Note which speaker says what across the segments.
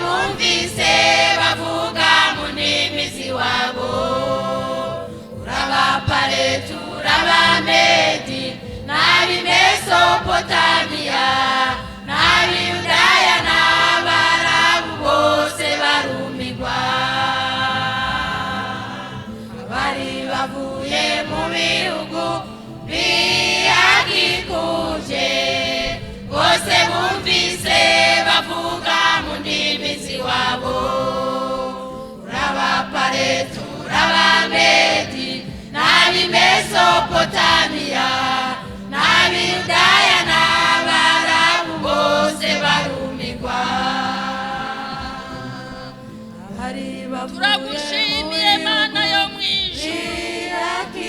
Speaker 1: bumvise bavuga mu ndimi z'iwabo. Urabapare turabamedi n'ab'i Mesopotamiya n'ab'i Yudaya n'Abarabu bose barumigwa. Abari bavuye mu bihugu bihakikuje bose bumvise bavuga mu ndimi z'iwabo. Urabapare turabamedi n'ab'i Mesopotamiya n'ab'i Yudaya n'Abarabu bose barumigwa.
Speaker 2: Turagushimiye Mana yo mw'ijuru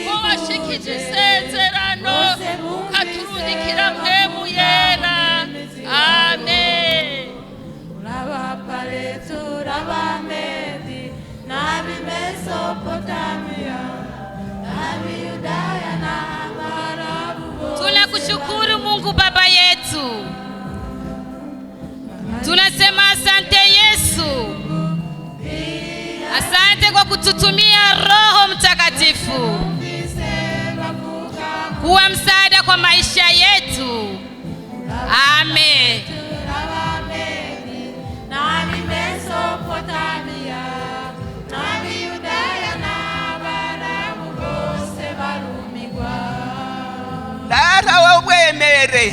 Speaker 2: ko washikije isezerano ukaturungikira mpwemu yera. Amen.
Speaker 1: Urabapare turabamedi n'ab'i Mesopotamiya n'ab'i Yudaya n'Abarabu bose.
Speaker 2: Tunakushukuru Mungu Baba yetu, tunasema asante Yesu, asante kwa kututumia Roho Mtakatifu kuwa msaada kwa maisha yetu. Amen.
Speaker 1: n'ab'i Mesopotamiya n'ab'i Yudaya n'Abarabu bose barumigwa.
Speaker 3: Lara w'ubwemere,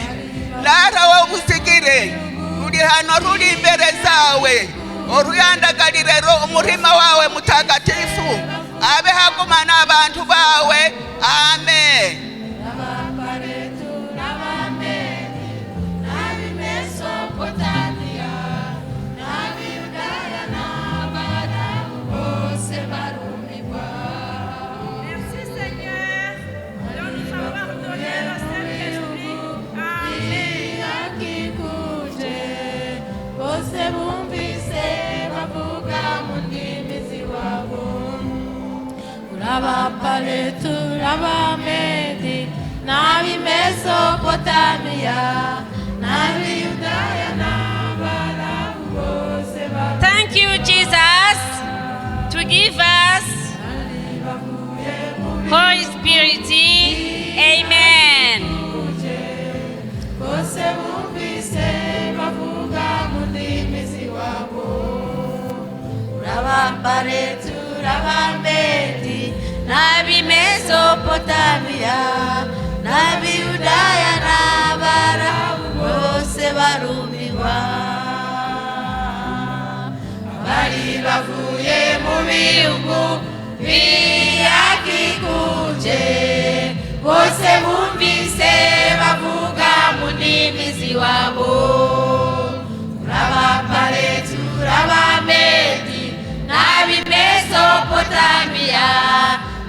Speaker 3: Lara w'ubusigire, ruri hano ruri imbere zawe, uruyandagarire umutima wawe mutagatifu, abe hagumana abantu bawe. Amen.
Speaker 1: Urabapare turabamedi n'ab'i Mesopotamiya n'ab'i Yudaya n'Abarabu bose barumigwa.
Speaker 4: Merci Seigneur de nous avoir donné le Saint-Esprit. Amen.
Speaker 1: Bihakikuje bose bumvise bavuga mu ndimi z'iwabo. Urabapare turabamedi n'ab'i Mesopotamiya n'ab'i Yudaya n'Abarabu bose barumigwa.
Speaker 2: Thank you Jesus to give us Holy Spirit. Amen.
Speaker 1: Bose bumvise bavuga mu ndimi z'iwabo. Urabapare turabamedi n'ab'i Mesopotamiya n'ab'i Yudaya n'Abarabu bose barumigwa. Abari bavuye mu bihugu bihakikuje bose bumvise bavuga mu ndimi z'iwabo. Urabapare turabamedi n'ab'i Mesopotamiya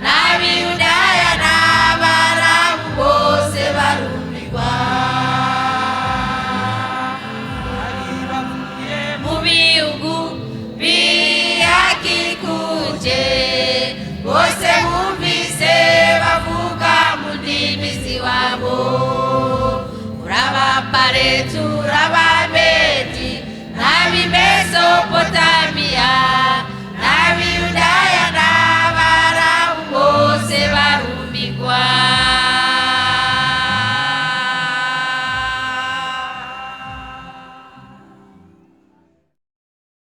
Speaker 1: n'ab'i Yudaya n'Abarabu bose barumigwa. Mu bihugu bihakikuje bose bumvise bavuga mu ndimi z'iwabo. Urabapare